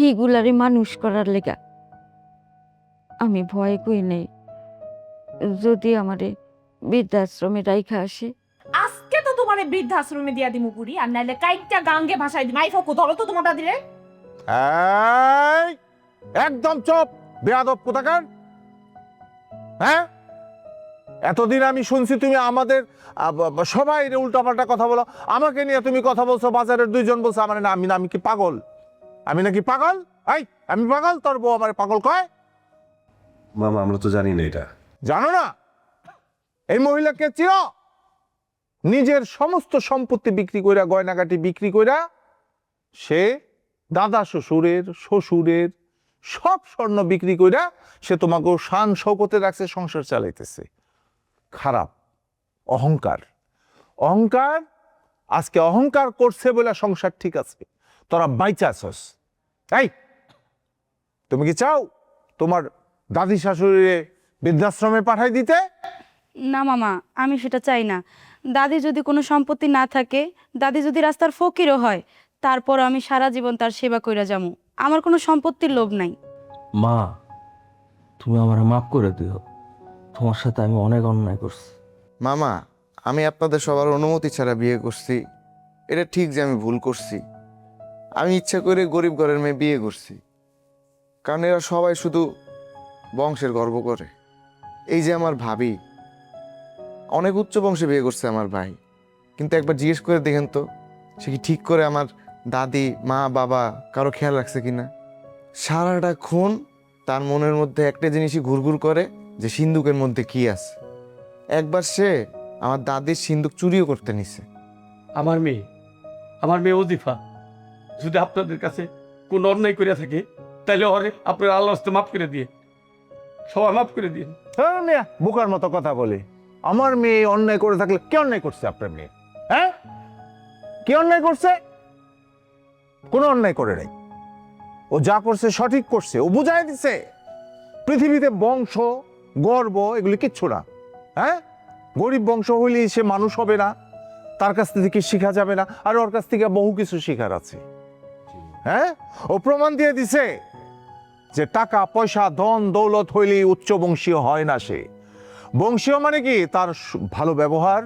এইগুলারে মানুষ করার লেগা। আমি ভয় কই নেই, যদি আমারে বৃদ্ধাশ্রমে রাইখা আসে। আজকে তো তোমার বৃদ্ধাশ্রমে দিয়া দিমু বুড়ি, আর নাইলে কাইটটা গাঙ্গে ভাসাই দিম। আই ফকু ধরো তো তোমার দাদিরে। এই, একদম চুপ বেয়াদব কোথাকার। হ্যাঁ, এতদিন আমি শুনছি তুমি আমাদের সবাই উল্টাপাল্টা কথা বলো, আমাকে নিয়ে তুমি কথা বলছো। বাজারের 2 জন বলছে আমার না, আমি কি পাগল? আমি নাকি পাগল? এই, আমি পাগল? তোর বউ আমার পাগল কয়? মামা আমরা তো জানি না এটা। জানো না এই মহিলাকে চিনো? নিজের সমস্ত সম্পত্তি বিক্রি কইরা, গয়নাগাটি বিক্রি কইরা সে দাদা শ্বশুরের শ্বশুরের সব স্বর্ণ বিক্রি কইরা সে তোমাকে শান শৌকতে রাখছে, সংসার চালাইতেছে। খারাপ অহংকার, অহংকার। আজকে অহংকার করছে বলে সংসার ঠিক আছে, তোরা বাইচা আছস। এই তুমি কি চাও তোমার দাদি শাশুড়িরে বৃদ্ধাশ্রমে পাঠাই দিতে? না মামা, আমি সেটা চাই না। দাদি যদি কোনো সম্পত্তি না থাকে, দাদি যদি রাস্তার ফকিরও হয়, তারপর আমি সারা জীবন তার সেবা কইরা যাবো। আমার কোনো সম্পত্তির লোভ নাই। মা, তুমি আমার মাফ করে দিও, তোমার সাথে আমি অনেক অন্যায় করছি। মামা, আমি আপনাদের সবার অনুমতি ছাড়া বিয়ে করছি, এটা ঠিক যে আমি ভুল করছি। আমি ইচ্ছা করে গরিব ঘরের মেয়ে বিয়ে করছি, কারণ এরা সবাই শুধু বংশের গর্ব করে। এই যে আমার ভাবি, অনেক উচ্চ বংশে বিয়ে করছে আমার ভাই, কিন্তু একবার জিজ্ঞেস করে দেখেন তো সে কি ঠিক করে আমার দাদি মা বাবা কারো খেয়াল রাখছে কিনা। সারাটা খুন তার মনের মধ্যে একটা জিনিসই ঘুরঘুর করে যে সিন্দুকের মধ্যে কি আছে। একবার সে আমার দাদির সিন্দুক চুরিও করতে নিছে। আমার মেয়ে ওজিফা যদি আপনাদের কাছে কোন অন্যায় করে থাকে, তাহলে ওরে আপনার আল্লাহর রাস্তায় মাফ করে দিয়ে, সবাই মাফ করে দিয়ে। বোকার মতো কথা বলে। আমার মেয়ে অন্যায় করে থাকলে কে অন্যায় করছে? আপনার মেয়ে, হ্যাঁ, কে অন্যায় করছে? কোনো অন্যায় করে নাই। ও যা করছে সঠিক করছে, ও বুঝাই দিছে পৃথিবীতে বংশ গর্ব এগুলি কিচ্ছু না। হ্যাঁ, গরিব বংশ হইলেই সে মানুষ হবে না, তার কাছ থেকে শিখা যাবে না, আর ওর কাছ থেকে বহু কিছু শিখার আছে। হ্যাঁ, ও প্রমাণ দিয়ে দিছে যে টাকা পয়সা ধন দৌলত হইলেই উচ্চ বংশীয় হয় না। সে বংশীয় মানে কি? তার ভালো ব্যবহার,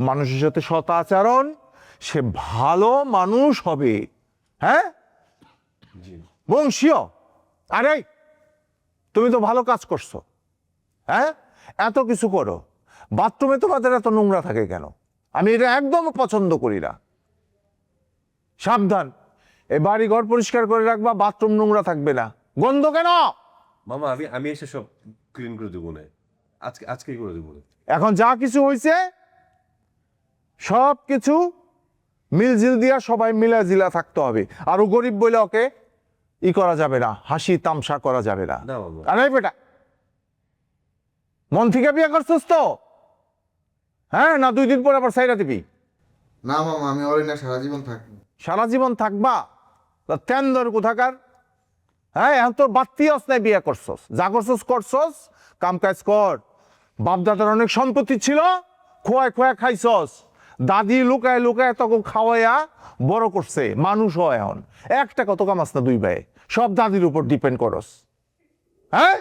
মানুষের সাথে সৎ আচরণ, সে ভালো মানুষ হবে। হ্যাঁ, বংশীয়। আরে তুমি তো ভালো কাজ করছো। হ্যাঁ, এত কিছু করো, বাথরুমে তোমাদের এত নোংরা থাকে কেন? আমি এটা একদম পছন্দ করি না। সাবধান, এই বাড়ি ঘর পরিষ্কার করে রাখবা, বাথরুম নোংরা থাকবে না। গন্ধ কেন? মামা আমি এসে সব ক্লিন করে দেবো না, আজকেই করে দেবো। এখন যা কিছু হয়েছে সব কিছু মিলজিল দিয়া সবাই মিলা জিলা থাকতে হবে। আর ও গরিব বলে ওকে ই করা যাবে না, হাসি তামসা করা যাবে না। না মামা। আরে বেটা, মন থেকে বিয়ে করছিস তো? হ্যাঁ, না 2 দিন পর আবার সাইরা দিবি? না মামা, আমি ওরে না সারা জীবন থাকবো। সারা জীবন থাকবা? তেন্দর কোথাকার। হ্যাঁ, এখন তোর বাত্তি নাই বিয়ে করছস, যা করছস কাম কাজ কর। বাপদাদার অনেক সম্পত্তি ছিল, খোয়ায় খোয়া খাইছস। দাদি লুকায় লুকায় তখন খাওয়াইয়া বড় করছে, মানুষ হয়। এখন একটা কত কামাস না 2 ভাই, সব দাদির উপর ডিপেন্ড করস। হ্যাঁ,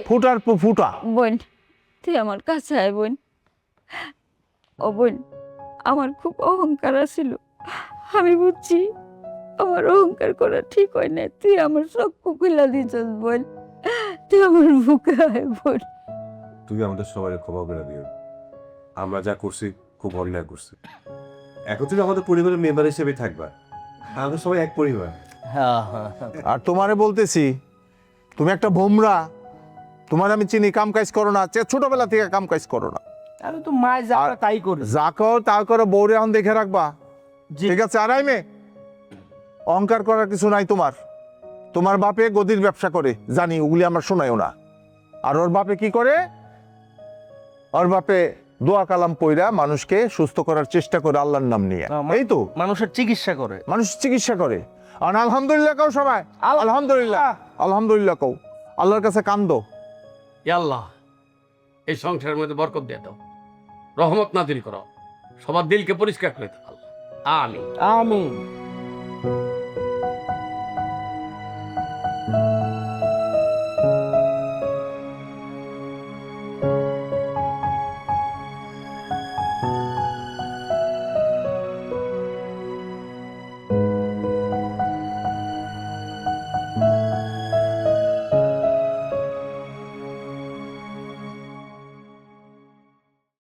ফুটার পর ফুটা। বোন, তুই আমার কাছে আয় বোন। ও বোন, আমার খুব অহংকার ছিল, আমি বুঝছি আমার অহংকার করা ঠিক হয় না। তুই আমার চক্ষু খুলে দিছস বোন, তুই আমার বুকে আয় বোন। তুমি আমাদের সবাই ক্ষমা করে দিও, আমরা যা করছি খুব অন্যায় করছি। এখন তুমি আমাদের পরিবারের মেম্বার হিসেবে থাকবা, আমাদের সবাই এক পরিবার। আর তোমারে বলতেছি, তুমি একটা ভোমরা। তোমার আমি চিনি, কাম কাজ করো না, ছোটবেলা থেকে কাম কাজ করো না। আমি তো মায় যা করে তাই করি। যা কর তা করো, বউরে এখন দেখে রাখবা, ঠিক আছে? আড়াই মে অহংকার করার কিছু নাই তোমার। তোমার বাপে গদির ব্যবসা করে, জানি, ওগুলি আমার শোনায়ও না। আর ওর বাপে কি করে? ওর বাপে দোয়া কালাম পইরা মানুষকে সুস্থ করার চেষ্টা করে আল্লাহর নাম নিয়ে। এই তো মানুষের চিকিৎসা করে। মানুষ চিকিৎসা করে। আর আলহামদুলিল্লাহ কও সবাই, আলহামদুলিল্লাহ, আলহামদুলিল্লাহ কও। আল্লাহর কাছে কান্দো। ইয়া আল্লাহ, এই সংসারের মধ্যে বরকত দিয়ে দাও, রহমত নাজিল করো, সবার দিলকে পরিষ্কার করে দাও। আমিন। আমিন।